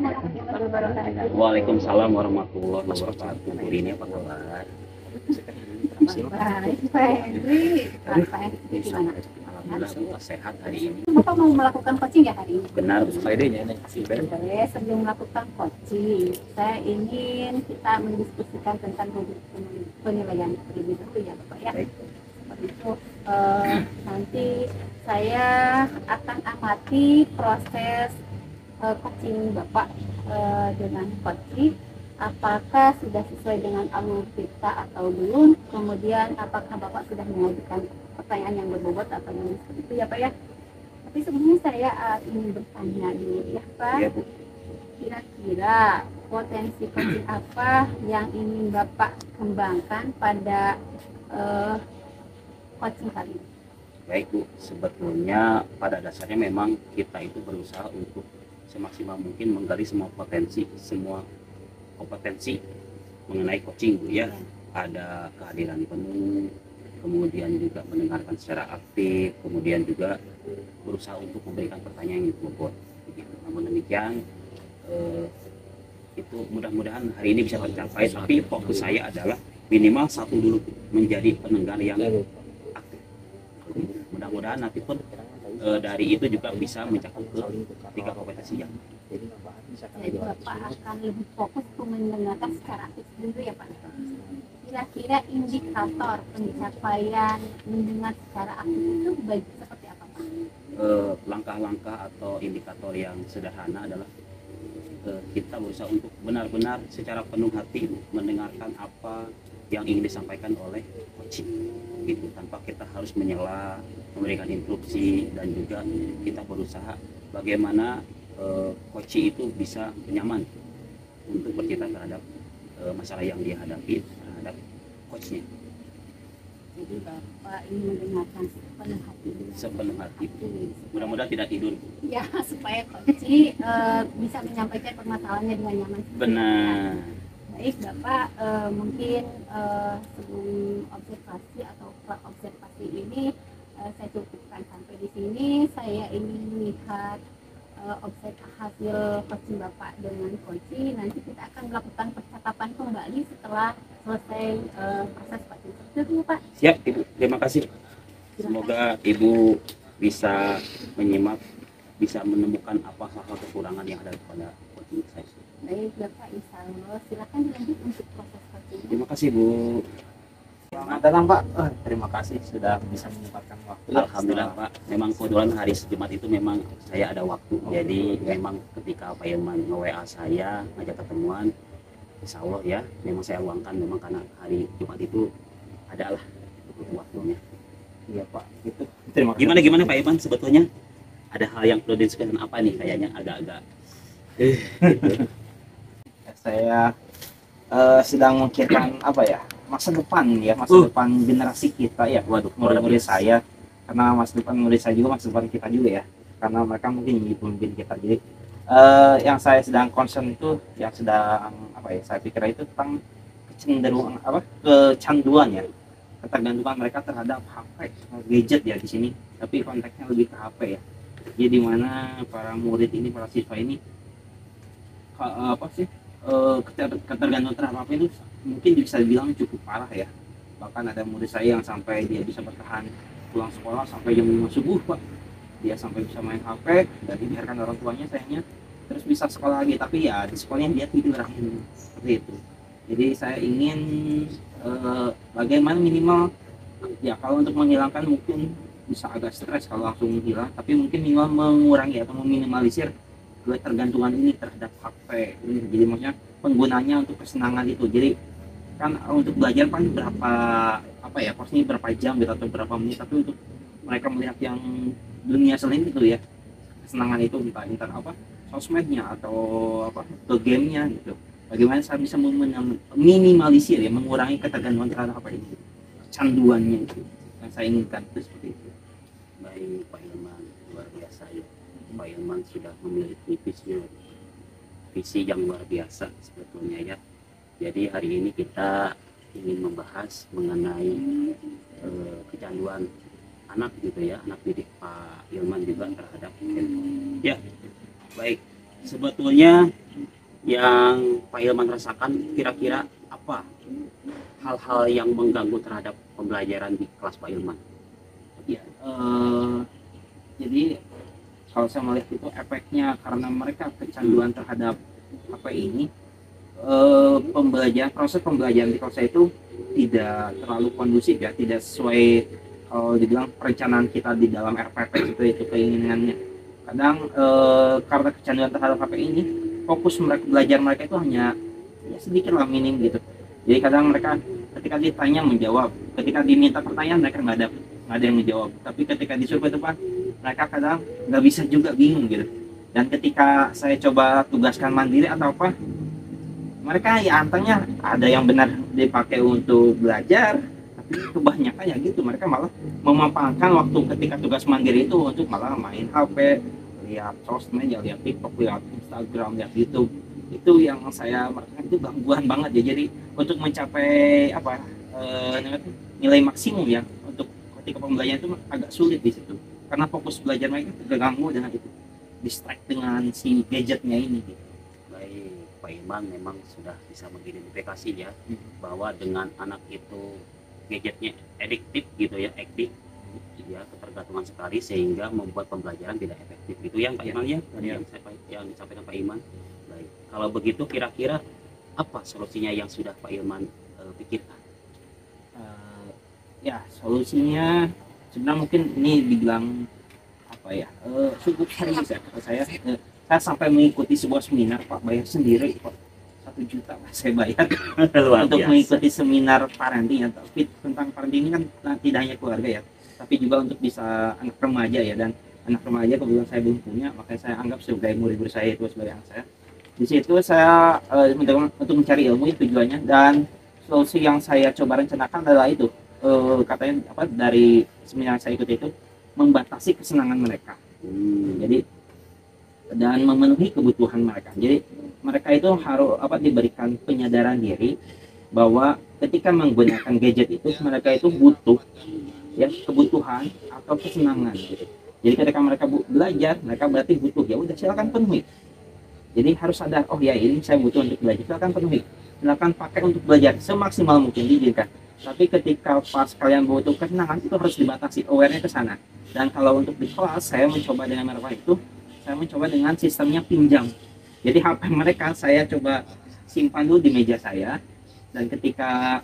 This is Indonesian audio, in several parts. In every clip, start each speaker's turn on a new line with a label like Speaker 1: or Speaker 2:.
Speaker 1: warahmatullahi wabarakatuh.
Speaker 2: Waalaikumsalam warahmatullahi wabarakatuh. Bu Rini apa kabar?
Speaker 1: Baik, Pak Henry. Pak Henry gimana?
Speaker 2: Alhamdulillah Bapak sehat hari ini.
Speaker 1: Bapak mau melakukan coaching ya hari ini?
Speaker 2: Benar Bu.
Speaker 1: Oke, sebelum melakukan coaching, saya ingin kita mendiskusikan tentang penilaian terlebih dahulu ya Bapak ya.
Speaker 2: Baik.
Speaker 1: Seperti itu, nanti saya akan amati proses coaching Bapak dengan coaching. Apakah sudah sesuai dengan alur kita atau belum? Kemudian apakah Bapak sudah mengajukan pertanyaan yang berbobot atau belum? Seperti itu ya Pak ya. Tapi sebelumnya saya ingin bertanya dulu ya Pak.
Speaker 2: Iya Bu.
Speaker 1: Kira-kira potensi coaching apa yang ingin Bapak kembangkan pada coaching kali ini?
Speaker 2: Baik Bu, sebetulnya pada dasarnya memang kita itu berusaha untuk semaksimal mungkin menggali semua potensi, semua kompetensi mengenai coaching Bu ya. Ada kehadiran penuh, kemudian juga mendengarkan secara aktif, kemudian juga berusaha untuk memberikan pertanyaan yang bobot. Begitu. Namun demikian itu mudah-mudahan hari ini bisa tercapai, tapi fokus saya adalah minimal satu dulu menjadi pendengar yang aktif. Mudah-mudahan nanti pun dari itu juga bisa mencakup ke 3 kompetensi yang
Speaker 1: Jadi Bapak akan lebih fokus ke mendengarkan secara aktif dulu ya Pak. Kira-kira indikator pencapaian mendengar secara aktif itu bagi seperti apa Pak?
Speaker 2: Langkah-langkah atau indikator yang sederhana adalah kita berusaha untuk benar-benar secara penuh hati mendengarkan apa yang ingin disampaikan oleh coaching gitu, tanpa kita harus menyela, memberikan instruksi, dan juga kita berusaha bagaimana coaching itu bisa nyaman untuk bercerita terhadap masalah yang dia hadapi terhadap coachnya.
Speaker 1: Jadi Bapak ingin mendengarkan sepenuh hati.
Speaker 2: Mudah-mudahan tidak tidur.
Speaker 1: Ya, supaya coaching bisa menyampaikan permasalahannya dengan nyaman.
Speaker 2: Benar.
Speaker 1: Baik Bapak, mungkin sebelum observasi atau observasi ini saya cukupkan sampai di sini. Saya ingin melihat hasil coaching Bapak dengan coaching. Nanti kita akan melakukan percakapan kembali setelah selesai proses coaching. Itu Pak.
Speaker 2: Siap Ibu, terima kasih. Semoga Ibu bisa menyimak, bisa menemukan apa hal-hal kekurangan yang ada pada coaching saya.
Speaker 1: Baik Bapak, insya Allah silakan dilanjut untuk proses coaching.
Speaker 2: Terima kasih Bu.
Speaker 3: Selamat datang Pak. Terima kasih sudah bisa menyempatkan waktu.
Speaker 2: Alhamdulillah Pak, memang kebetulan hari Jumat itu memang saya ada waktu. Jadi memang ketika Pak Ilman nge-WA saya ngajak ketemuan, insya Allah ya memang saya luangkan, memang karena hari Jumat itu adalah waktunya.
Speaker 3: Iya Pak. Gitu. Terima kasih.
Speaker 2: Gimana Pak Ilman, sebetulnya ada hal yang perlu didiskusikan apa nih, kayaknya agak-agak gitu.
Speaker 3: Saya sedang memikirkan apa ya, masa depan ya, masa depan generasi kita ya.
Speaker 2: Waduh,
Speaker 3: murid-murid saya, karena masa depan murid saya juga masa depan kita juga ya, karena mereka mungkin jadi pemimpin kita. Jadi yang saya sedang concern itu, yang sedang apa ya, saya pikir itu tentang kecenderungan kecanduan ya, ketergantungan mereka terhadap HP, gadget ya di sini, tapi konteksnya lebih ke HP ya. Jadi dimana para murid ini, para siswa ini ketergantungan terhadap HP itu mungkin bisa dibilang cukup parah ya. Bahkan ada murid saya yang sampai dia bisa bertahan pulang sekolah sampai jam 5 subuh Pak. Dia sampai bisa main HP dan dibiarkan orang tuanya sayangnya, terus bisa sekolah lagi, tapi ya di sekolahnya dia tidur akhirnya, seperti itu. Jadi saya ingin bagaimana minimal ya, kalau untuk menghilangkan mungkin bisa agak stres kalau langsung hilang, tapi mungkin minimal mengurangi atau meminimalisir ketergantungan ini terhadap HP ini. Jadi maksudnya penggunanya untuk kesenangan itu. Jadi kan untuk belajar kan berapa apa ya, course-nya berapa jam gitu atau berapa menit, tapi untuk mereka melihat yang dunia selain itu ya, kesenangan itu entah apa sosmednya atau apa ke gamenya gitu. Bagaimana saya bisa meminimalisir ya, mengurangi ketergantungan terhadap apa ini, canduannya itu yang saya inginkan itu seperti itu.
Speaker 2: Baik Pak Ilman, luar biasa ya. Pak Ilman sudah memiliki visi yang luar biasa sebetulnya ya. Jadi hari ini kita ingin membahas mengenai kecanduan anak gitu ya, anak didik Pak Ilman juga terhadap handphone. Ya, baik. sebetulnya yang Pak Ilman rasakan kira-kira apa hal-hal yang mengganggu terhadap pembelajaran di kelas Pak Ilman?
Speaker 3: Ya, jadi kalau saya melihat itu efeknya karena mereka kecanduan terhadap HP ini, proses pembelajaran di kelas saya itu tidak terlalu kondusif ya, tidak sesuai kalau dibilang perencanaan kita di dalam RPP itu keinginannya. Kadang karena kecanduan terhadap HP ini, fokus mereka belajar mereka itu hanya ya sedikit lah, minim gitu. Jadi kadang mereka ketika ditanya menjawab, ketika diminta pertanyaan mereka nggak ada yang menjawab. Tapi ketika disuruh ke depan, mereka kadang nggak bisa juga, bingung gitu. Dan ketika saya coba tugaskan mandiri atau apa, mereka ya antanya ada yang benar dipakai untuk belajar, tapi kebanyakan ya gitu, mereka malah memampangkan waktu ketika tugas mandiri itu untuk malah main HP, lihat sosmed, ya lihat TikTok, lihat Instagram, lihat YouTube. Itu yang saya merasakan itu gangguan banget ya. Jadi untuk mencapai apa nilai maksimum ya untuk ketika pembelajaran itu agak sulit di situ, karena fokus belajar mereka terganggu dengan itu, distract dengan si gadgetnya ini gitu.
Speaker 2: Baik, Pak Ilman memang sudah bisa mengidentifikasi ya bahwa dengan anak itu gadgetnya adiktif gitu ya, aktif ya, ketergantungan sekali sehingga membuat pembelajaran tidak efektif gitu ya Pak Ilman ya, yang disampaikan Pak Ilman. Baik, kalau begitu kira-kira apa solusinya yang sudah Pak Ilman pikirkan?
Speaker 3: Ya solusinya sebenarnya mungkin ini dibilang apa ya, cukup serius ya kata saya. Saya sampai mengikuti sebuah seminar Pak, bayar sendiri Pak, 1 juta Pak, saya bayar untuk mengikuti seminar parenting ya. Tapi tentang parenting ini kan tidak hanya keluarga ya, tapi juga untuk bisa anak remaja ya. Dan anak remaja kebetulan saya belum punya, makanya saya anggap sebagai murid saya itu sebagai anak saya. Di situ saya untuk mencari ilmu itu tujuannya, dan solusi yang saya coba rencanakan adalah itu, katanya apa, dari seminar saya ikut itu membatasi kesenangan mereka. Jadi dan memenuhi kebutuhan mereka. Jadi mereka itu harus diberikan penyadaran diri bahwa ketika menggunakan gadget itu mereka itu butuh ya kebutuhan atau kesenangan gitu. Jadi ketika mereka belajar, mereka berarti butuh, ya udah silakan penuhi. Jadi harus sadar, oh ya ini saya butuh untuk belajar, silakan penuhi, silakan pakai untuk belajar semaksimal mungkin diizinkan. Tapi ketika pas kalian butuh kesenangan itu harus dibatasi, awarenya ke sana. Dan kalau untuk di kelas saya mencoba dengan mereka itu, saya mencoba dengan sistemnya pinjam. Jadi HP mereka saya coba simpan dulu di meja saya, dan ketika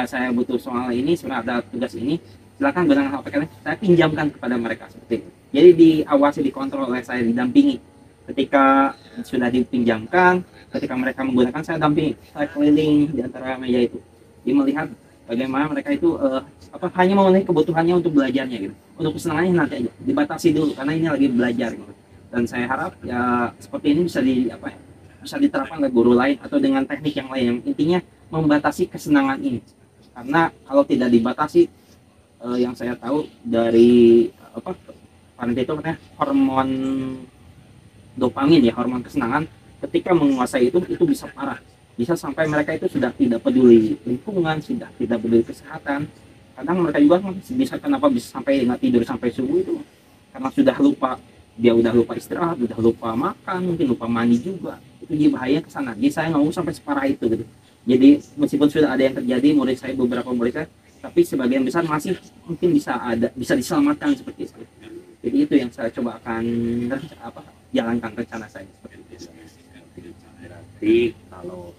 Speaker 3: saya butuh soal ini, sebenarnya ada tugas ini, silakan gunakan HP kalian, saya pinjamkan kepada mereka seperti itu. Jadi diawasi, dikontrol oleh saya, didampingi. Ketika sudah dipinjamkan, ketika mereka menggunakan, saya dampingi, saya keliling di antara meja itu, dia melihat bagaimana mereka itu hanya memenuhi kebutuhannya untuk belajarnya gitu. Untuk kesenangannya nanti aja, dibatasi dulu karena ini lagi belajar gitu. Dan saya harap ya seperti ini bisa diterapkan oleh guru lain atau dengan teknik yang lain, yang intinya membatasi kesenangan ini. Karena kalau tidak dibatasi, yang saya tahu dari parenting itu katanya hormon dopamin ya, hormon kesenangan, ketika menguasai itu bisa parah, bisa sampai mereka itu sudah tidak peduli lingkungan, sudah tidak peduli kesehatan. Kadang mereka juga kenapa bisa sampai nggak tidur sampai subuh itu karena sudah lupa, dia udah lupa istirahat, udah lupa makan, mungkin lupa mandi juga. Itu dia bahaya ke sana. Jadi saya nggak mau sampai separah itu gitu. Jadi meskipun sudah ada yang terjadi, beberapa murid saya, tapi sebagian besar masih mungkin bisa diselamatkan seperti itu. Jadi itu yang saya coba akan jalankan rencana saya seperti itu.
Speaker 2: Berarti kalau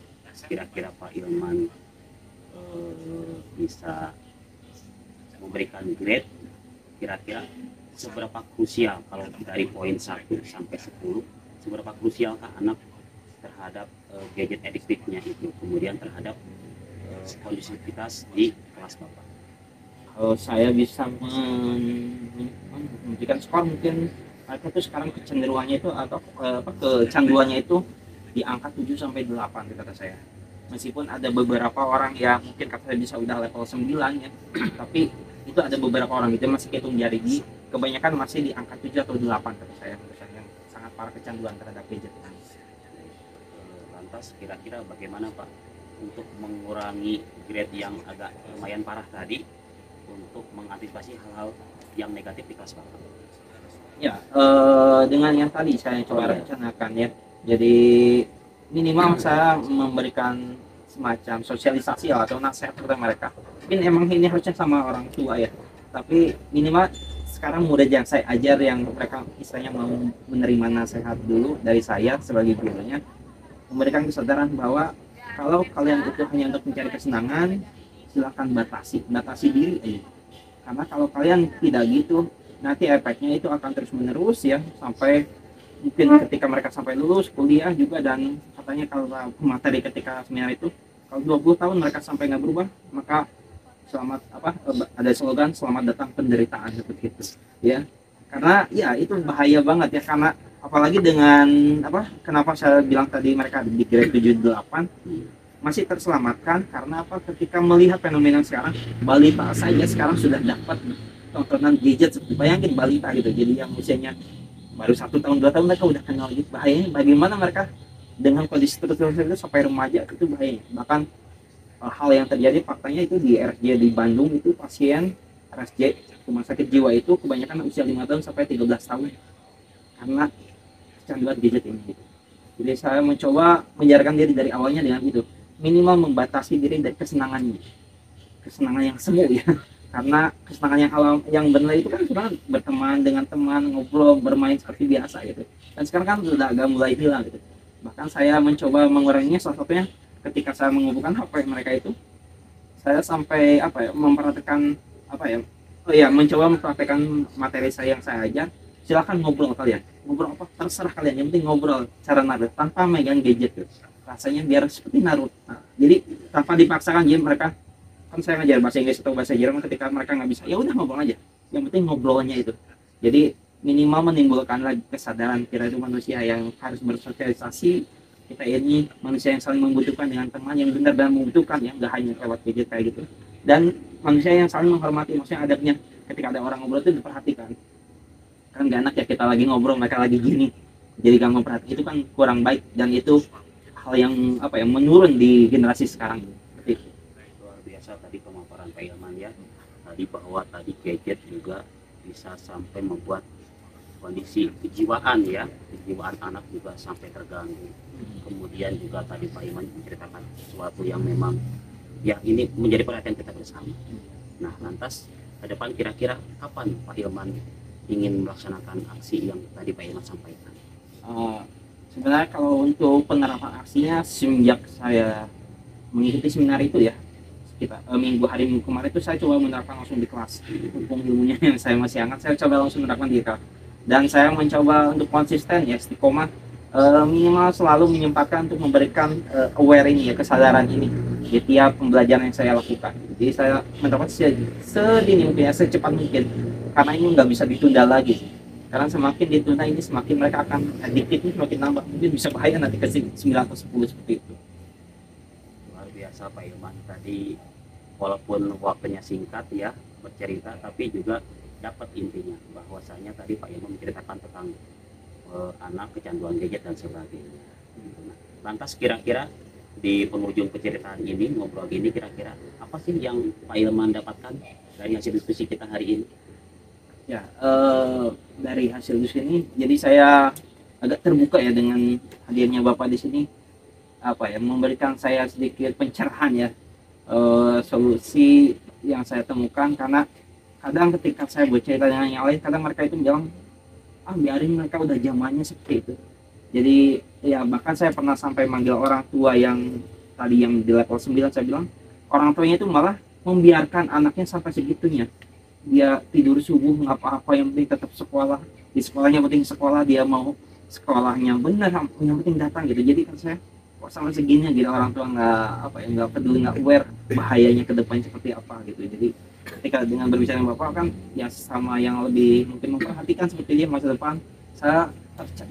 Speaker 2: kira-kira Pak Ilman bisa memberikan grade, kira-kira seberapa krusial kalau dari poin 1 sampai 10, seberapa krusialkah anak terhadap gadget adiktifnya itu, kemudian terhadap kondusivitas di kelas Bapak?
Speaker 3: Kalau saya bisa memberikan skor, mungkin mereka itu sekarang kecenderungannya itu atau kecanduannya itu di angka 7 sampai 8 kata saya. Meskipun ada beberapa orang yang mungkin kata saya bisa udah level 9 ya, tapi itu ada beberapa orang itu masih hitung jari, kebanyakan masih di angka 7 atau 8 kata saya, yang sangat parah kecanduan terhadap gadget.
Speaker 2: Lantas kira-kira bagaimana Pak untuk mengurangi grade yang agak lumayan parah tadi, untuk mengantisipasi hal-hal yang negatif di kelas Bapak?
Speaker 3: Ya, dengan yang tadi saya coba rencanakan ya. Jadi minimal saya memberikan semacam sosialisasi lah, atau nasihat kepada mereka. Mungkin emang ini harusnya sama orang tua ya. Tapi minimal sekarang mudah yang saya ajar, yang mereka istilahnya mau menerima nasihat dulu dari saya sebagai gurunya, memberikan kesadaran bahwa kalau kalian itu hanya untuk mencari kesenangan, silakan batasi diri aja. Karena kalau kalian tidak gitu, nanti efeknya itu akan terus menerus ya, sampai mungkin ketika mereka sampai lulus kuliah juga. Dan katanya kalau materi ketika seminar itu, kalau 20 tahun mereka sampai nggak berubah, maka selamat apa, ada slogan selamat datang penderitaan seperti itu ya. Karena ya itu bahaya banget ya, karena apalagi dengan apa, kenapa saya bilang tadi mereka di grade 78 masih terselamatkan, karena apa, ketika melihat fenomena sekarang, balita saja sekarang sudah dapat tontonan gadget. Bayangin balita gitu, jadi yang usianya baru 1 tahun 2 tahun mereka udah kenal gitu. Bahayanya bagaimana mereka dengan kondisi terus itu sampai remaja, itu bahaya. Bahkan hal yang terjadi faktanya itu di RSJ di Bandung, itu pasien RSJ rumah sakit jiwa itu kebanyakan usia 5 tahun sampai 13 tahun karena kecanduan gadget ini gitu. Jadi saya mencoba menjarakan diri dari awalnya dengan itu, minimal membatasi diri dari kesenangannya, kesenangan yang semu ya. Karena kesenangan yang alam yang benar itu kan sebenarnya berteman dengan teman, ngobrol, bermain seperti biasa gitu. Dan sekarang kan sudah agak mulai hilang gitu. Bahkan saya mencoba menguranginya, salah satunya ketika saya mengumpulkan HP mereka itu, saya sampai apa ya, memperhatikan apa ya, oh ya, mencoba mempraktekkan materi saya yang saya ajar. Silakan ngobrol kalian, ngobrol apa terserah kalian, yang penting ngobrol cara Naruto tanpa megang gadget gitu. Rasanya biar seperti Naruto. Nah, jadi tanpa dipaksakan, jadi mereka, kan saya ngajar bahasa Inggris atau bahasa Jerman, ketika mereka nggak bisa ya udah ngobrol aja, yang penting ngobrolnya itu. Jadi minimal menimbulkan lagi kesadaran kita itu manusia yang harus bersosialisasi, kita ini manusia yang saling membutuhkan dengan teman yang benar dan membutuhkan ya, nggak hanya lewat gadget kayak gitu. Dan manusia yang saling menghormati, maksudnya adabnya ketika ada orang ngobrol itu diperhatikan. Kan gak enak ya kita lagi ngobrol mereka lagi gini, jadi gak memperhatikan, itu kan kurang baik. Dan itu hal yang apa ya, menurun di generasi sekarang seperti itu.
Speaker 2: Luar biasa tadi pemaparan Pak Ilman ya, tadi bahwa tadi gadget juga bisa sampai membuat kondisi kejiwaan ya, kejiwaan anak juga sampai terganggu. Kemudian juga tadi Pak Ilman menceritakan sesuatu yang memang ya ini menjadi perhatian kita bersama. Nah, lantas ke depan kira-kira kapan Pak Ilman ingin melaksanakan aksi yang tadi Pak Ilman sampaikan?
Speaker 3: Sebenarnya kalau untuk penerapan aksinya, semenjak saya mengikuti seminar itu ya, kita hari minggu kemarin itu saya coba menerapkan langsung di kelas. Mumpung ilmunya yang saya masih hangat, saya coba langsung menerapkan di kelas. Dan saya mencoba untuk konsisten ya, istiqomah, minimal selalu menyempatkan untuk memberikan aware ini ya, kesadaran ini di tiap pembelajaran yang saya lakukan. Jadi saya menerapkan sedini mungkin ya, secepat mungkin, karena ini nggak bisa ditunda lagi. Karena semakin ditunda ini, semakin mereka akan adiktif, semakin nambah, mungkin bisa bahaya nanti ke 9 atau 10 seperti itu.
Speaker 2: Luar biasa Pak Ilman tadi, walaupun waktunya singkat ya bercerita, tapi juga dapat intinya bahwasanya tadi Pak Ilman menceritakan tentang anak kecanduan gadget dan sebagainya. Nah, lantas kira-kira di penghujung penceritaan ini, ngobrol ini, kira-kira apa sih yang Pak Ilman dapatkan dari hasil diskusi kita hari ini?
Speaker 3: Ya, dari hasil diskusi ini, jadi saya agak terbuka ya dengan hadirnya Bapak di sini, apa ya, memberikan saya sedikit pencerahan ya, solusi yang saya temukan. Karena kadang ketika saya bercerita dengan yang lain, kadang mereka itu bilang, biarin mereka udah zamannya seperti itu. Jadi ya, bahkan saya pernah sampai manggil orang tua yang tadi yang di level 9, saya bilang orang tuanya itu malah membiarkan anaknya sampai segitunya. Dia tidur subuh nggak apa-apa, yang penting tetap sekolah, di sekolahnya penting sekolah, dia mau sekolahnya benar, yang penting datang gitu. Jadi kan saya kok sama segini gitu, orang tua nggak apa ya, nggak peduli, nggak aware bahayanya ke depan seperti apa gitu. Jadi ketika dengan berbicara dengan Bapak kan ya, sama yang lebih mungkin memperhatikan seperti dia masa depan, saya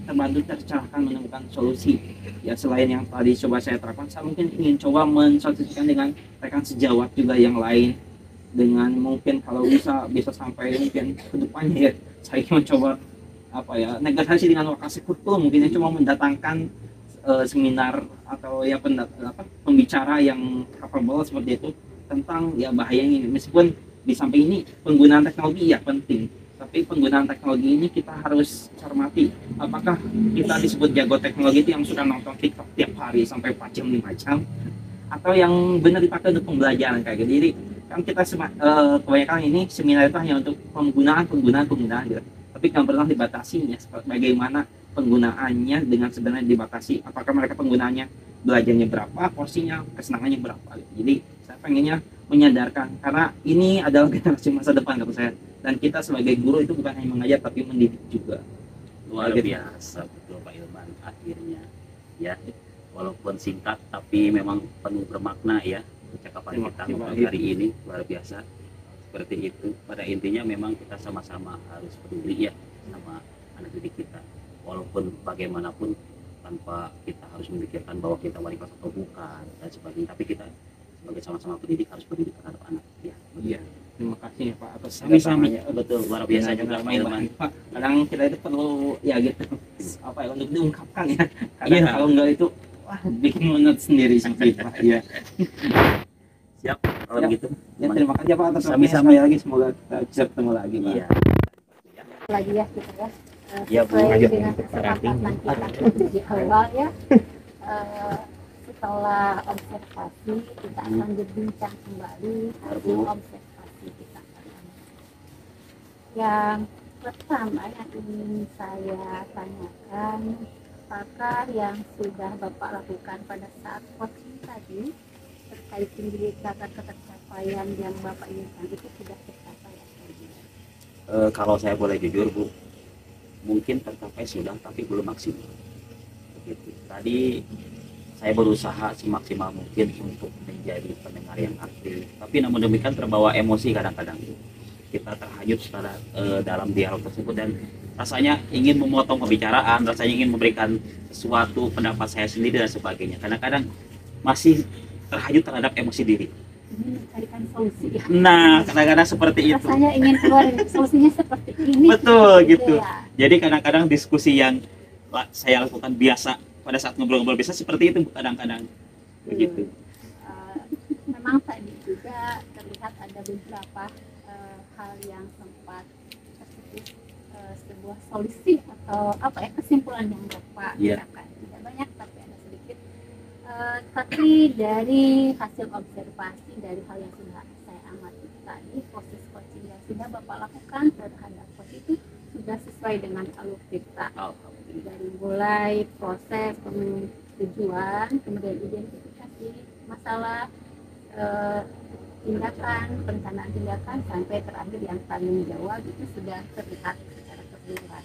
Speaker 3: terbantu, tercerahkan menemukan solusi ya. Selain yang tadi coba saya terapkan, saya mungkin ingin coba mensosialisasikan dengan rekan sejawat juga yang lain, dengan mungkin kalau bisa sampai mungkin ke depannya ya, saya mencoba apa ya, negosiasi dengan lokasi kurikulum, mungkin cuma mendatangkan seminar atau ya pembicara yang capable seperti itu tentang ya bahayanya. Meskipun di samping ini penggunaan teknologi ya penting, Tapi penggunaan teknologi ini kita harus cermati. Apakah kita disebut jago teknologi itu yang sudah nonton TikTok tiap hari sampai 4 jam 5 jam, atau yang benar dipakai untuk pembelajaran kayak gitu. Jadi kan kita kebanyakan ini seminar itu hanya untuk penggunaan gitu. Tapi kan pernah dibatasinya bagaimana penggunaannya dengan sebenarnya dibatasi. Apakah mereka penggunaannya belajarnya berapa, porsinya, kesenangannya berapa. Jadi saya pengennya menyadarkan karena ini adalah generasi masa depan kata saya. Dan kita sebagai guru itu bukan hanya mengajar tapi mendidik juga.
Speaker 2: Luar biasa betul Pak Ilman, akhirnya ya walaupun singkat tapi memang penuh bermakna ya percakapan kita ngobrol hari ini, luar biasa. Seperti itu, pada intinya memang kita sama-sama harus peduli ya sama anak didik kita, walaupun bagaimanapun tanpa kita harus memikirkan bahwa kita wali kelas atau bukan dan sebagainya, tapi kita sebagai sama-sama pendidik harus peduli terhadap anak ya.
Speaker 3: Iya, terima kasih ya Pak atas
Speaker 2: Sami-sami, betul, luar biasa juga Pak Ilman.
Speaker 3: Pak, kadang kita itu perlu ya gitu apa ya untuk diungkapkan ya. Kadang
Speaker 2: Iya.
Speaker 3: kalau enggak itu wah bikin menurut sendiri sih Pak. Iya.
Speaker 2: Siap kalau
Speaker 3: Siap.
Speaker 2: begitu.
Speaker 3: Ya terima kasih Pak atas
Speaker 2: Sami-sami.
Speaker 3: waktunya. Sekali lagi semoga kita bisa ketemu lagi Pak.
Speaker 2: Iya.
Speaker 1: Lagi ya kita ya.
Speaker 2: Iya, Bu.
Speaker 1: Sesuai
Speaker 2: Lanjut.
Speaker 1: dengan kesepakatan kita di awal ya. Setelah observasi kita akan berbincang kembali hasil
Speaker 2: Bu.
Speaker 1: observasi kita. Yang pertama yang ingin saya tanyakan, apakah yang sudah Bapak lakukan pada saat coaching tadi terkait indikator pencapaian yang Bapak inginkan itu sudah tercapai atau tidak?
Speaker 2: Kalau saya boleh jujur Bu, mungkin tercapai sudah tapi belum maksimal. Begitu. Tadi saya berusaha semaksimal mungkin untuk menjadi pendengar yang aktif, tapi namun demikian terbawa emosi kadang-kadang. Kita terhanyut dalam dialog tersebut dan rasanya ingin memotong pembicaraan, rasanya ingin memberikan sesuatu pendapat saya sendiri dan sebagainya. Kadang-kadang masih terhanyut terhadap emosi diri.
Speaker 1: Ini mencarikan solusi ya.
Speaker 2: Nah, kadang-kadang seperti itu.
Speaker 1: Rasanya ingin keluar solusinya seperti ini.
Speaker 2: Betul gitu.
Speaker 1: Ya.
Speaker 2: Jadi kadang-kadang diskusi yang saya lakukan biasa pada saat ngobrol-ngobrol biasa seperti itu kadang-kadang begitu.
Speaker 1: Memang tadi juga terlihat ada beberapa hal yang sempat tersebut sebuah solusi atau apa ya kesimpulan yang Bapak
Speaker 2: Iya.
Speaker 1: ucapkan. Tidak banyak tapi ada sedikit. Tapi dari hasil observasi dari hal yang sudah saya amati tadi, proses coaching yang sudah Bapak lakukan terhadap coach itu sudah sesuai dengan alur kita.
Speaker 2: Alhamdulillah.
Speaker 1: Dari mulai proses tujuan, kemudian identifikasi masalah, tindakan, perencanaan tindakan, sampai terakhir yang tanggung jawab itu sudah terlihat secara keseluruhan.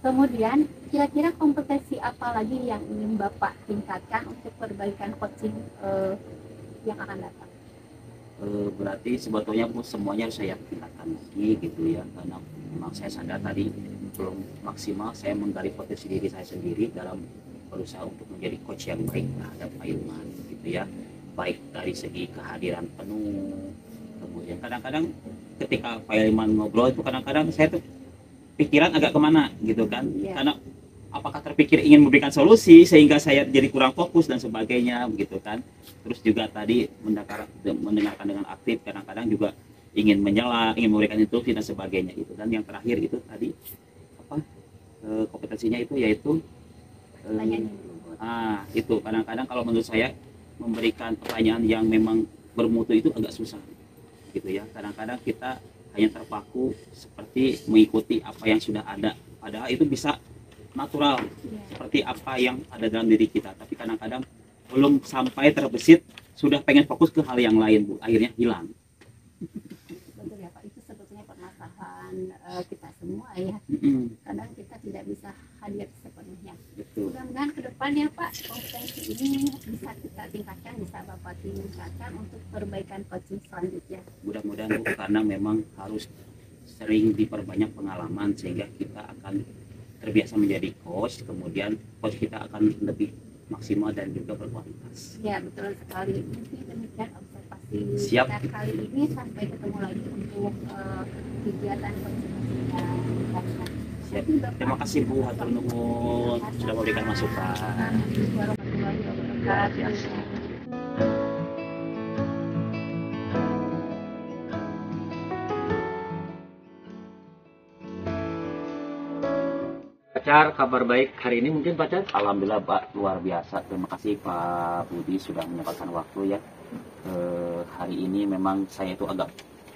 Speaker 1: Kemudian kira-kira kompetensi apa lagi yang ingin Bapak tingkatkan untuk perbaikan coaching yang akan datang?
Speaker 2: Berarti sebetulnya Bu semuanya harus saya tingkatkan lagi gitu ya, karena memang saya sadar tadi belum maksimal saya menggali potensi diri saya sendiri dalam berusaha untuk menjadi coach yang baik terhadap Pak Ilman gitu ya, baik dari segi kehadiran penuh, kemudian kadang-kadang ketika Pak Ilman ngobrol itu kadang-kadang saya tuh pikiran agak kemana gitu kan,
Speaker 1: Iya.
Speaker 2: karena apakah terpikir ingin memberikan solusi sehingga saya jadi kurang fokus dan sebagainya begitu kan. Terus juga tadi mendengarkan dengan aktif, kadang-kadang juga ingin menyela, ingin memberikan instruksi dan sebagainya itu. Dan yang terakhir itu tadi apa kompetensinya itu yaitu
Speaker 1: Pertanyaan yang dulu.
Speaker 2: itu kadang-kadang kalau menurut saya memberikan pertanyaan yang memang bermutu itu agak susah gitu ya. Kadang-kadang kita hanya terpaku seperti mengikuti apa yang sudah ada, padahal itu bisa natural
Speaker 1: Iya.
Speaker 2: seperti apa yang ada dalam diri kita, tapi kadang-kadang belum sampai terbesit sudah pengen fokus ke hal yang lain Bu, akhirnya hilang.
Speaker 1: Betul ya Pak, itu sebetulnya permasalahan kita semua ya. Kadang kita tidak bisa hadir sepenuhnya.
Speaker 2: Betul.
Speaker 1: Mudah-mudahan ke depannya Pak, kompetensi ini bisa kita tingkatkan, bisa Bapak tingkatkan untuk perbaikan coaching selanjutnya.
Speaker 2: Mudah-mudahan Bu, karena memang harus sering diperbanyak pengalaman sehingga kita akan terbiasa menjadi coach, kemudian coach kita akan lebih maksimal dan juga berkualitas.
Speaker 1: Ya betul sekali. Mungkin demikian observasi
Speaker 2: Siap.
Speaker 1: kita kali ini, sampai ketemu lagi untuk kegiatan coaching yang kita.
Speaker 2: Siap. Terima kasih Bu, hatur nuhun sudah memberikan masukan.
Speaker 1: Assalamualaikum warahmatullahi
Speaker 2: Luar biasa.
Speaker 1: wabarakatuh.
Speaker 4: Car, kabar baik hari ini mungkin Pak Car?
Speaker 2: Alhamdulillah Pak, luar biasa. Terima kasih Pak Budi sudah menyempatkan waktu ya. Hari ini memang saya itu agak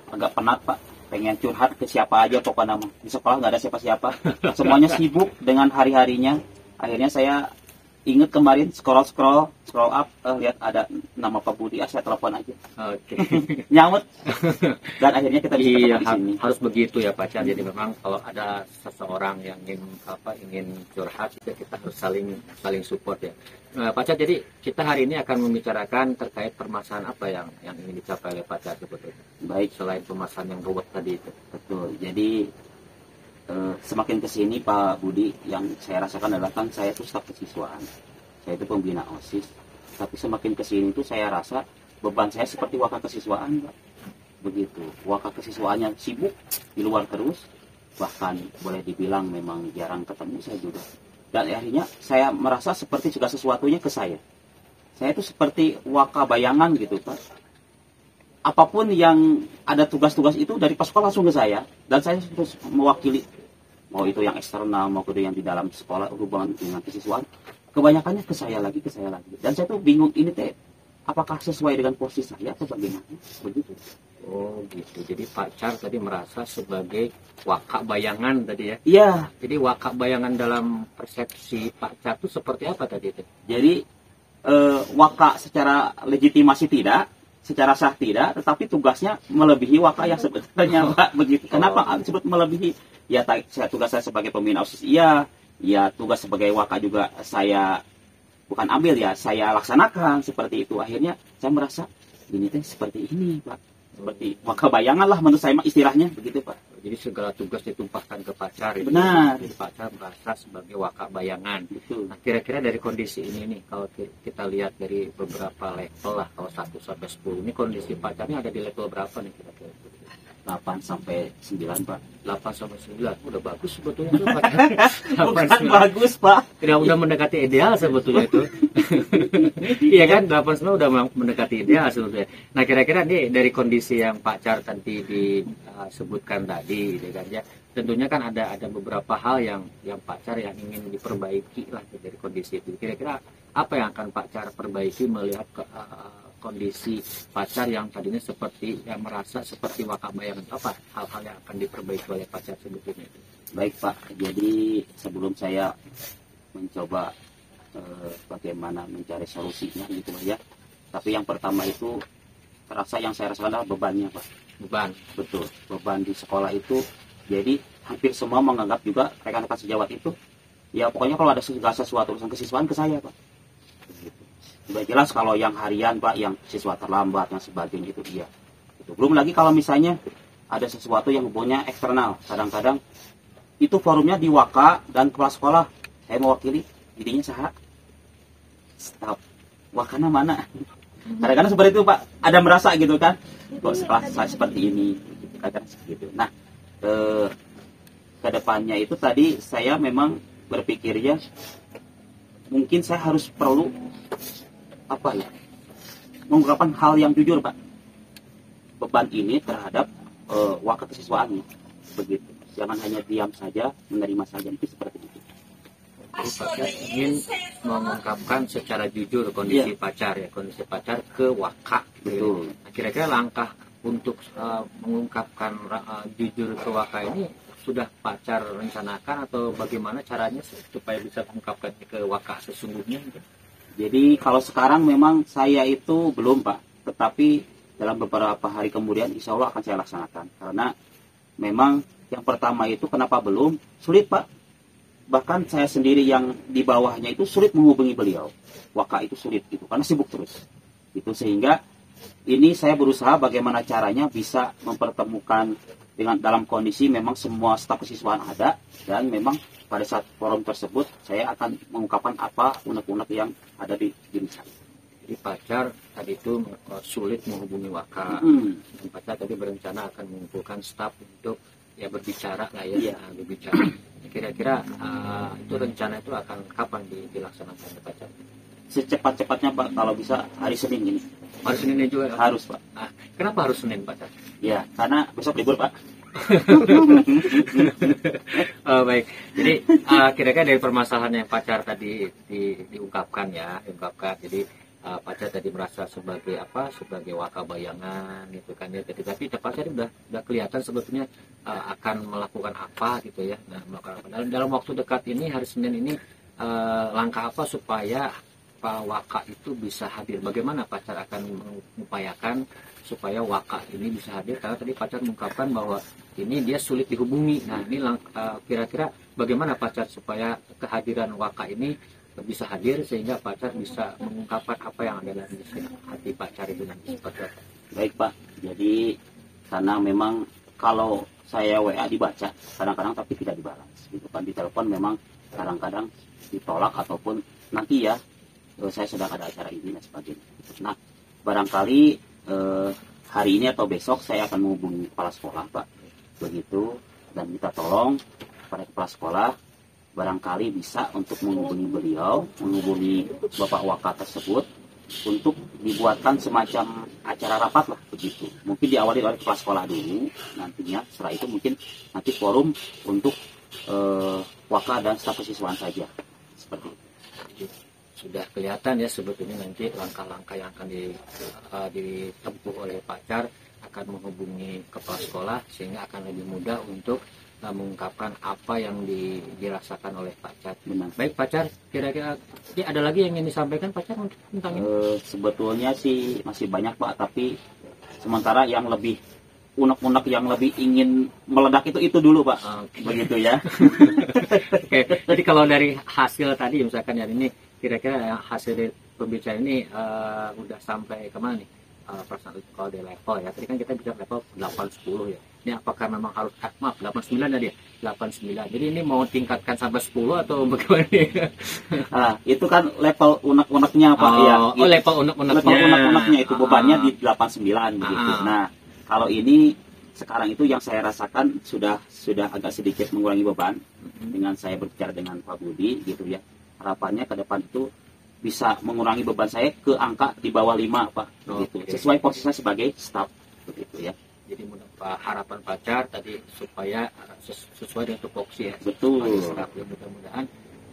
Speaker 2: penat Pak. Pengen curhat ke siapa aja pokoknya mah. Di sekolah nggak ada siapa-siapa. Semuanya sibuk dengan hari-harinya. Akhirnya saya ingat kemarin scroll up, lihat ada nama Pak Budi, saya telepon aja.
Speaker 4: Oke.
Speaker 2: Nyamut. Dan akhirnya kita bisa
Speaker 4: Iya,
Speaker 2: ketemu di sini.
Speaker 4: harus begitu ya Pak Car. Jadi memang kalau ada seseorang yang ingin curhat, kita harus saling support ya. Pak Car, jadi kita hari ini akan membicarakan terkait permasalahan apa yang ingin dicapai oleh Pak Car sebetulnya.
Speaker 2: Baik,
Speaker 4: Selain permasalahan yang ruwet tadi itu.
Speaker 2: betul. Jadi semakin kesini Pak Budi, yang saya rasakan adalah kan saya itu staf kesiswaan, saya itu pembina OSIS, tapi semakin kesini itu saya rasa beban saya seperti wakil kesiswaan Pak. Begitu, wakil kesiswaannya sibuk di luar terus, bahkan boleh dibilang memang jarang ketemu saya juga, dan akhirnya saya merasa seperti segala sesuatunya ke saya itu seperti waka bayangan gitu Pak. Apapun yang ada tugas-tugas itu dari pas sekolah langsung ke saya, dan saya terus mewakili, mau itu yang eksternal mau itu yang di dalam sekolah hubungan dengan kesiswaan, kebanyakannya ke saya lagi, dan saya tuh bingung ini teh apakah sesuai dengan posisi saya atau bagaimana begitu.
Speaker 4: Oh gitu, jadi Pak Car tadi merasa sebagai waka bayangan tadi ya.
Speaker 2: Iya,
Speaker 4: Jadi waka bayangan dalam persepsi Pak Car itu seperti apa tadi itu?
Speaker 2: jadi waka secara legitimasi tidak, secara sah tidak, tetapi tugasnya melebihi waka yang sebenarnya Pak, begitu. Kenapa disebut melebihi? Ya tugas saya sebagai pembina OSIS ya tugas sebagai waka juga saya bukan ambil ya, saya laksanakan seperti itu. Akhirnya saya merasa ini teh seperti ini Pak, seperti waka bayangan lah menurut saya istilahnya begitu Pak.
Speaker 4: Jadi segala tugas ditumpahkan ke Pak Car itu.
Speaker 2: Benar.
Speaker 4: Jadi Pak Car merasa sebagai waka bayangan.
Speaker 2: Betul.
Speaker 4: Nah, kira-kira dari kondisi ini nih, kalau kita lihat dari beberapa level lah, kalau 1 sampai 10, ini kondisi Pak Car ini ada di level berapa nih kira-kira?
Speaker 2: 8 sampai 9 Pak.
Speaker 4: 8 sampai 9, udah bagus sebetulnya tuh Pak Car. 8,
Speaker 2: Bukan
Speaker 4: 9.
Speaker 2: bagus Pak.
Speaker 4: Udah mendekati ideal sebetulnya itu. Iya kan, 8 9 udah mendekati ideal sebetulnya. Nah kira-kira nih dari kondisi yang Pak Car tadi disebutkan tadi, gitu kan ya. Tentunya kan ada beberapa hal yang Pak Car yang ingin diperbaiki lah dari kondisi itu. Kira-kira apa yang akan Pak Car perbaiki melihat kondisi Pak Car yang tadinya seperti yang merasa seperti waka bayangan, apa hal-hal yang akan diperbaiki oleh Pak Car sebetulnya itu?
Speaker 2: Baik Pak, jadi sebelum saya mencoba bagaimana mencari solusinya gitu ya, tapi yang pertama itu terasa yang saya rasakan adalah bebannya Pak.
Speaker 4: Beban.
Speaker 2: Betul, beban di sekolah itu, jadi hampir semua menganggap juga rekan-rekan sejawat itu ya pokoknya kalau ada segala sesuatu urusan kesiswaan ke saya Pak. Begitu. Sudah jelas kalau yang harian Pak, yang siswa terlambat yang sebagainya itu iya. Itu. Belum lagi kalau misalnya ada sesuatu yang hubungannya eksternal, kadang-kadang itu forumnya di Waka dan kepala sekolah, saya mewakili, jadinya saha staf Wakana mana. Kadang-kadang seperti itu Pak, ada merasa gitu kan, kok setelah saya seperti ini, kadang seperti itu. Nah, ke depannya itu tadi saya memang berpikirnya mungkin saya harus perlu apa ya, mengungkapkan hal yang jujur Pak, beban ini terhadap wakil kesiswaannya begitu, jangan hanya diam saja menerima saja, itu seperti itu.
Speaker 4: Jadi Pak Car ingin mengungkapkan secara jujur kondisi Pak Car ya, kondisi Pak Car ke waka.
Speaker 2: Betul.
Speaker 4: Nah, kira-kira langkah untuk mengungkapkan jujur ke waka ini sudah Pak Car rencanakan atau bagaimana caranya supaya bisa mengungkapkan ke waka sesungguhnya?
Speaker 2: Jadi kalau sekarang memang saya itu belum Pak, tetapi dalam beberapa hari kemudian insya Allah akan saya laksanakan. Karena memang yang pertama itu kenapa belum, sulit Pak. Bahkan saya sendiri yang di bawahnya itu sulit menghubungi beliau. Waka itu sulit gitu, karena sibuk terus. Itu sehingga ini saya berusaha bagaimana caranya bisa mempertemukan dengan dalam kondisi memang semua staf kesiswaan ada, dan memang pada saat forum tersebut saya akan mengungkapkan apa unek-unek yang ada di diri saya.
Speaker 4: Jadi Pak Car tadi itu sulit menghubungi waka. Dan Pak Car tadi berencana akan mengumpulkan staf untuk ya berbicara lah ya,
Speaker 2: Iya.
Speaker 4: Berbicara. Kira-kira itu rencana itu akan kapan dilaksanakan Pak Car?
Speaker 2: Secepat-cepatnya Pak, kalau bisa hari Senin ini.
Speaker 4: Hari Senin juga
Speaker 2: Harus Pak.
Speaker 4: Kenapa harus Senin Pak Car?
Speaker 2: Ya, karena besok libur Pak.
Speaker 4: Oh, baik. Jadi kira-kira dari permasalahan yang pacar tadi diungkapkan ya, diungkapkan. Jadi pacar tadi merasa sebagai apa? Sebagai waka bayangan gitu kan ya. Jadi tapi pacar udah kelihatan sebetulnya akan melakukan apa gitu ya. Nah, melakukan apa. Dalam waktu dekat ini hari Senin ini langkah apa supaya Pak Waka itu bisa hadir? Bagaimana pacar akan mengupayakan supaya Waka ini bisa hadir? Karena tadi pacar mengungkapkan bahwa ini dia sulit dihubungi. Nah, ini kira-kira bagaimana pacar supaya kehadiran Waka ini bisa hadir sehingga pacar bisa mengungkapkan apa yang ada dalam hati pacar itu nanti seperti apa?
Speaker 2: Baik Pak, jadi karena memang kalau saya WA dibaca kadang-kadang tapi tidak dibalas gitu kan, di telepon memang kadang-kadang ditolak ataupun nanti ya saya sedang ada acara ini dan sebagainya. Nah, barangkali hari ini atau besok saya akan menghubungi kepala sekolah Pak, begitu, dan minta tolong pada kepala sekolah barangkali bisa untuk menghubungi beliau, menghubungi Bapak Waka tersebut untuk dibuatkan semacam acara rapat lah begitu. Mungkin diawali oleh kepala sekolah dulu nantinya, setelah itu mungkin nanti forum untuk Waka dan staf kesiswaan saja seperti itu.
Speaker 4: Sudah kelihatan ya sebetulnya nanti langkah-langkah yang akan ditempuh oleh pacar akan menghubungi kepala sekolah sehingga akan lebih mudah untuk mengungkapkan apa yang dirasakan oleh pacar.
Speaker 2: Benar.
Speaker 4: Baik pacar, kira-kira ya ada lagi yang ingin disampaikan pacar tentang ini?
Speaker 2: Sebetulnya sih masih banyak Pak, tapi sementara yang lebih unek-unek yang lebih ingin meledak itu dulu Pak.
Speaker 4: Oke.
Speaker 2: Begitu ya.
Speaker 4: Oke, jadi kalau dari hasil tadi misalkan ya ini kira-kira hasil dari pembicaraan ini udah sampai kemana nih? Perasaan kalau di level ya, tadi kan kita bicara level 8-10 ya. Ini apakah memang harus maaf 89 tadi ya? 89. Jadi ini mau tingkatkan sampai 10 atau bagaimana nih?
Speaker 2: Nah, itu kan level unek-uneknya Pak ya.
Speaker 4: Oh, level unek-uneknya.
Speaker 2: Level unek-uneknya itu bebannya di 89 begitu. Nah, kalau ini sekarang itu yang saya rasakan sudah agak sedikit mengurangi beban dengan saya berbicara dengan Pak Budi gitu ya. Harapannya ke depan itu bisa mengurangi beban saya ke angka di bawah 5 Pak begitu.
Speaker 4: Oke.
Speaker 2: Sesuai posisi saya sebagai staf begitu ya.
Speaker 4: Jadi harapan pacar tadi supaya sesuai dengan tupoksi ya.
Speaker 2: Betul.
Speaker 4: Mudah-mudahan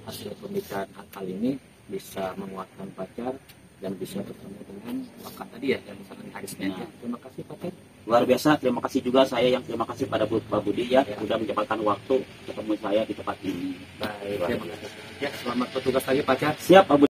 Speaker 4: hasil pembicaraan kali ini bisa menguatkan pacar dan bisa bertemu dengan Waka tadi ya yang sangat hari Senin.
Speaker 2: Nah.
Speaker 4: Terima kasih pacar.
Speaker 2: Luar biasa, terima kasih juga saya yang terima kasih pada Pak Budi ya, sudah menyempatkan waktu ketemu saya di tempat ini.
Speaker 4: Baik, terima kasih. Ya, selamat bertugas lagi pacar.
Speaker 2: Siap Pak Budi.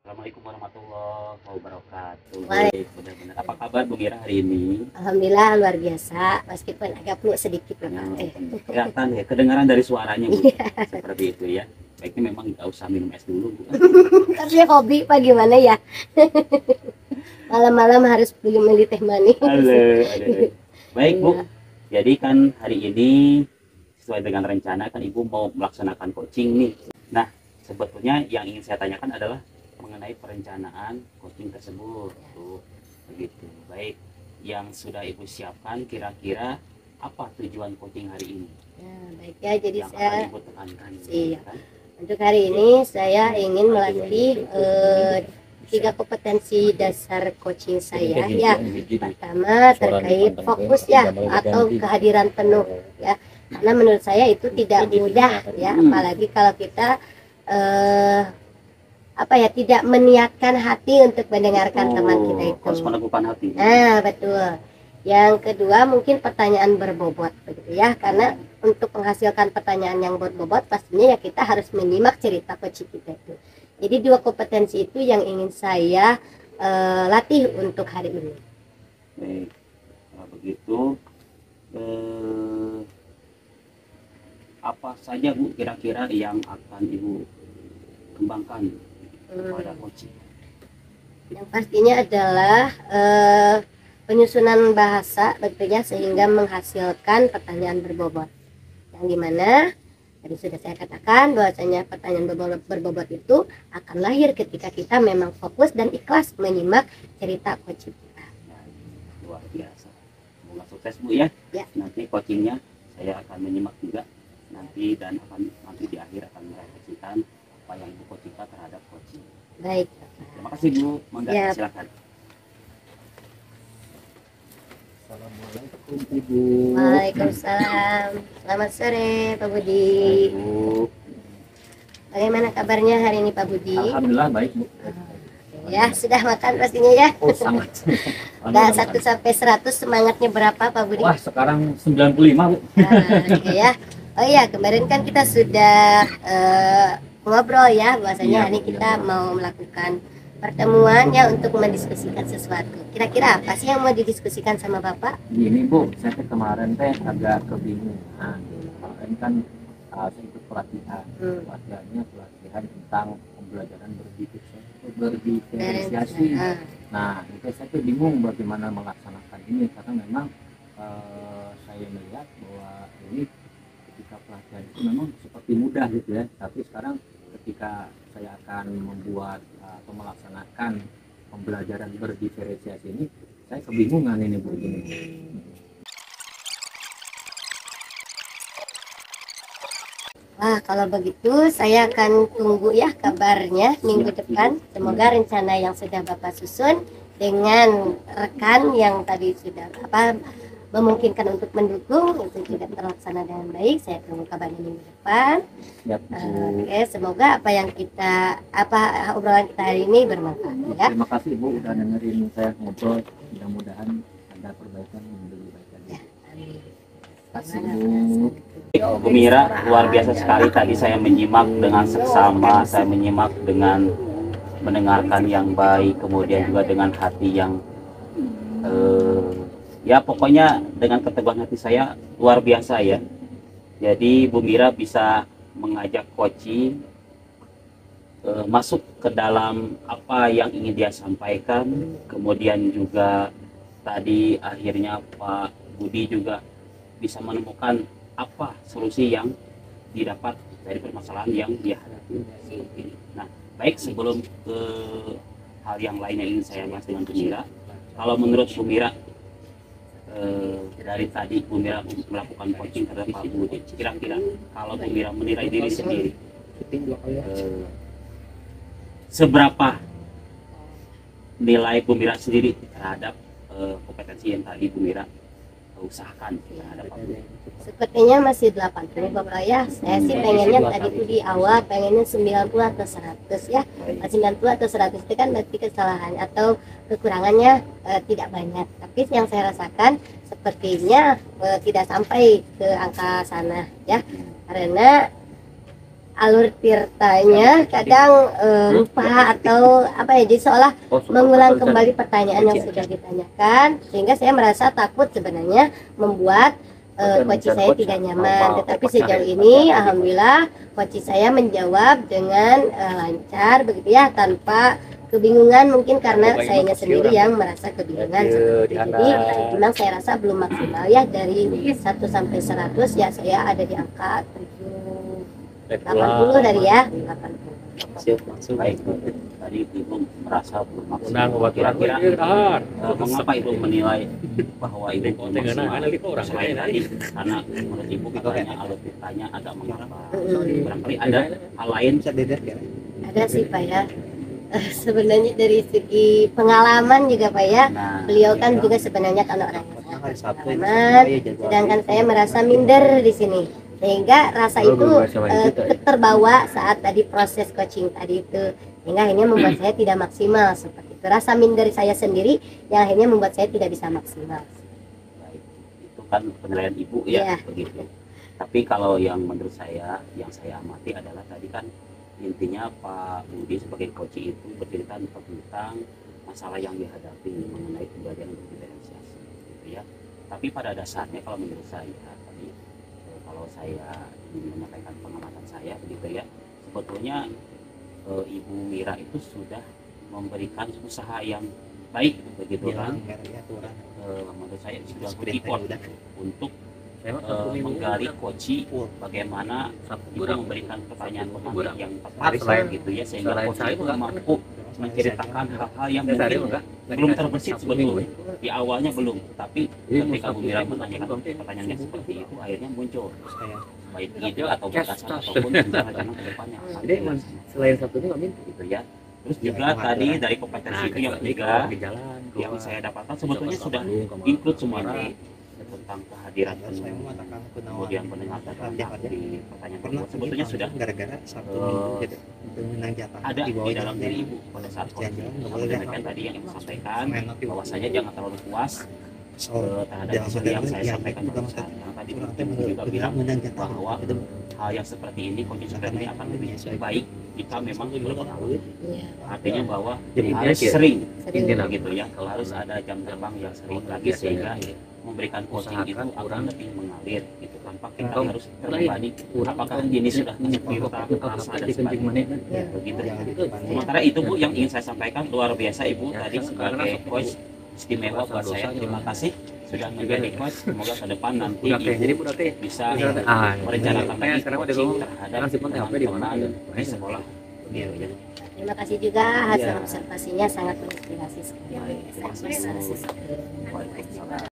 Speaker 2: Assalamualaikum warahmatullahi wabarakatuh.
Speaker 1: Baik.
Speaker 2: Benar-benar. Apa kabar Bu Mira hari ini?
Speaker 1: Alhamdulillah luar biasa, meskipun agak flu sedikit memang.
Speaker 2: Kelihatan ya, kedengaran dari suaranya Bu. Seperti itu ya. Baiknya memang nggak usah minum es dulu Bu.
Speaker 1: Tapi hobi pak gimana ya? Malam-malam harus beli teh manis.
Speaker 2: Halo. Baik Bu.
Speaker 1: Iya.
Speaker 2: Jadi kan hari ini sesuai dengan rencana kan Ibu mau melaksanakan coaching nih. Nah, sebetulnya yang ingin saya tanyakan adalah mengenai perencanaan coaching tersebut tuh begitu. Baik, yang sudah Ibu siapkan kira-kira apa tujuan coaching hari ini
Speaker 1: Nah, baik ya, jadi
Speaker 2: yang
Speaker 1: saya
Speaker 2: akan Ibu tekankan?
Speaker 1: Siap.
Speaker 2: Kan?
Speaker 1: untuk hari ini saya ingin melatih 3 kompetensi dasar coaching saya ya. Pertama terkait fokus ya atau kehadiran penuh ya. Karena menurut saya itu tidak mudah ya, apalagi kalau kita tidak meniatkan hati untuk mendengarkan teman kita itu.
Speaker 2: Harus meneguhkan hati.
Speaker 1: Nah, betul. Yang kedua mungkin pertanyaan berbobot begitu ya, karena untuk menghasilkan pertanyaan yang berbobot pastinya ya kita harus menyimak cerita coach kita itu. Jadi 2 kompetensi itu yang ingin saya latih untuk hari ini.
Speaker 2: Baik, nah, begitu. Apa saja Bu kira-kira yang akan Ibu kembangkan pada coaching?
Speaker 1: Yang pastinya adalah penyusunan bahasa tentunya sehingga menghasilkan pertanyaan berbobot. Yang dimana tadi sudah saya katakan bahwasanya pertanyaan berbobot itu akan lahir ketika kita memang fokus dan ikhlas menyimak cerita coaching kita.
Speaker 2: Luar biasa. Semoga sukses Bu ya.
Speaker 1: Ya.
Speaker 2: Nanti coachingnya saya akan menyimak juga. Nah, nanti dan akan nanti di akhir akan merefleksikan apa yang Ibu cita terhadap coaching.
Speaker 1: Baik.
Speaker 2: Terima kasih Bu, mangga
Speaker 1: Ya.
Speaker 2: silakan.
Speaker 4: Assalamualaikum Ibu.
Speaker 1: Waalaikumsalam. Selamat sore Pak Budi.
Speaker 2: Bu,
Speaker 1: Bagaimana kabarnya hari ini Pak Budi?
Speaker 4: Alhamdulillah baik Bu.
Speaker 1: Ya, sudah makan pastinya ya.
Speaker 4: Oh sangat.
Speaker 1: Udah 1 sampai 100 semangatnya berapa Pak Budi?
Speaker 4: Wah sekarang 95 Bu.
Speaker 1: Oke ya. Oh iya, kemarin kan kita sudah ngobrol ya, bahwasanya
Speaker 4: Iya,
Speaker 1: hari ini
Speaker 4: Bu,
Speaker 1: kita mau melakukan pertemuan ya untuk mendiskusikan sesuatu. Kira-kira apa sih yang mau didiskusikan sama Bapak?
Speaker 4: Gini Bu, saya kemarin agak kebingungan. Kemarin kan saya ikut pelatihan. Pelatihannya pelatihan tentang pembelajaran berdiferensiasi. Nah, itu saya tuh bingung bagaimana melaksanakan ini karena memang saya melihat bahwa ini ketika pelatihan itu memang seperti mudah gitu ya, tapi sekarang ketika saya akan membuat atau melaksanakan pembelajaran berdiferensiasi ini, saya kebingungan ini Bu.
Speaker 1: Wah, kalau begitu saya akan tunggu ya kabarnya minggu depan. Semoga rencana yang sudah Bapak susun dengan rekan yang tadi sudah memungkinkan untuk mendukung itu juga terlaksana dengan baik. Saya tunggu kabarnya minggu depan.
Speaker 4: Siap, Bu.
Speaker 1: Oke, semoga apa yang kita obrolan kita hari ini bermanfaat ya.
Speaker 4: Terima kasih Bu udah dengerin saya ngobrol. Mudah-mudahan ada perbaikan yang lebih baik lagi. Terima kasih Bu.
Speaker 2: Bu Mira, luar biasa sekali tadi saya menyimak dengan seksama, saya menyimak dengan mendengarkan yang baik, kemudian juga dengan hati yang ya pokoknya dengan keteguhan hati saya luar biasa ya. Jadi Bu Mira bisa mengajak coaching masuk ke dalam apa yang ingin dia sampaikan, kemudian juga tadi akhirnya Pak Budi juga bisa menemukan apa solusi yang didapat dari permasalahan yang dia hadapi. Nah, baik sebelum ke hal yang lain yang ingin saya bahas dengan Bu Mira, kalau menurut Bu Mira dari tadi Bu Mira melakukan coaching terhadap Pak Budi, kira-kira kalau Bu Mira menilai diri sendiri seberapa nilai Bu Mira sendiri terhadap kompetensi yang tadi Bu Mira usahakan terhadap Pak Budi?
Speaker 1: Sepertinya masih 80 Bapak ya. Saya sih pengennya tadi itu di awal pengennya 90 atau 100 ya. 90 atau 100 itu kan berarti kesalahan atau kekurangannya tidak banyak. Tapi yang saya rasakan sepertinya tidak sampai ke angka sana ya. Karena alur tirtanya kadang lupa atau apa ya, jadi seolah mengulang kembali pertanyaan yang sudah ditanyakan, sehingga saya merasa takut sebenarnya membuat coach saya tidak nyaman. Tetapi sejauh ini alhamdulillah coach saya menjawab dengan lancar begitu ya, tanpa kebingungan, mungkin karena sayanya sendiri yang merasa kebingungan seperti itu. Jadi memang saya rasa belum maksimal ya, dari 1 sampai 100 ya saya ada di angka 80 dari ya 80.
Speaker 2: Baik, tadi Ibu merasa belum maksimal. Kira-kira mengapa Ibu menilai bahwa Ibu maksimal? Selain tadi karena menurut Ibu katanya alur ceritanya agak mengapa. Barangkali ada hal lain?
Speaker 1: Ada sih Pak ya. Sebenarnya dari segi pengalaman juga Pak ya, beliau kan juga sebenarnya kan orang yang pengalaman, sedangkan saya merasa minder di sini, sehingga rasa itu terbawa saat tadi proses coaching tadi itu, sehingga akhirnya membuat saya tidak maksimal seperti itu. Rasa minder saya sendiri yang akhirnya membuat saya tidak bisa maksimal.
Speaker 2: Baik, itu kan penilaian Ibu ya, begitu. Tapi kalau yang menurut saya, yang saya amati adalah tadi kan intinya Pak Budi sebagai coach itu bercerita tentang masalah yang dihadapi mengenai pembelajaran berdiferensiasi, gitu ya. Tapi pada dasarnya kalau menurut saya tadi, kalau saya ingin menyampaikan pengamatan saya begitu ya, sebetulnya Ibu Mira itu sudah memberikan usaha yang baik begitu kan. Menurut saya sudah effort untuk menggali koci bagaimana itu memberikan pertanyaan yang tepat gitu ya, sehingga koci itu mampu menceritakan hal-hal yang
Speaker 4: Saya tadi
Speaker 2: mungkin
Speaker 4: enggak
Speaker 2: belum terbesit sebetulnya. Di awalnya belum, tapi ketika Bu Mira menanyakan pertanyaan yang seperti itu, akhirnya muncul baik ide atau gagasan ataupun rencana ke depannya.
Speaker 4: Jadi selain satu ini kami
Speaker 2: Gitu ya. Terus juga tadi dari kompetensi itu yang ketiga yang saya dapatkan sebetulnya sudah include semuanya tentang kehadiran penuh, kemudian mendengarkan anak di pertanyaan tersebut sebetulnya sudah
Speaker 5: gara-gara Sabtu
Speaker 2: eh,
Speaker 5: gitu untuk menang jatah
Speaker 2: ada
Speaker 5: di bawah
Speaker 2: di dalam
Speaker 5: jam
Speaker 2: diri ibu pada saat
Speaker 5: Jalan-jalan nggak boleh
Speaker 2: demikian
Speaker 5: lihat.
Speaker 2: tadi yang ibu sampaikan
Speaker 5: Main api.
Speaker 2: bahwasanya jangan terlalu puas terhadap hasil yang saya sampaikan barusan. Yang tadi ibu juga bilang
Speaker 5: menang jatah
Speaker 2: bahwa
Speaker 5: itu
Speaker 2: hal yang seperti ini kondisi seperti ini akan lebih baik jika memang berpengalaman. Artinya bahwa
Speaker 4: Jadi
Speaker 2: harus
Speaker 4: intinya
Speaker 2: sering
Speaker 4: intinya
Speaker 2: gitu ya, kalau harus ada jam terbang yang sering lagi sehingga memberikan coaching itu akan lebih mengalir gitu tanpa kita harus terbebani apakah ini sudah masuk piutang rasa dan sebagainya begitu. Sementara itu Bu yang ingin saya sampaikan, luar biasa Ibu tadi sebagai coach istimewa buat saya. Terima kasih sudah menjadi coach, semoga ke depan nanti Ibu bisa merencanakan lagi coaching terhadap teman-teman di sekolah gitu ya.
Speaker 6: Terima kasih juga hasil observasinya sangat menginspirasi sekali.
Speaker 2: Baik, terima kasih.
Speaker 6: Saya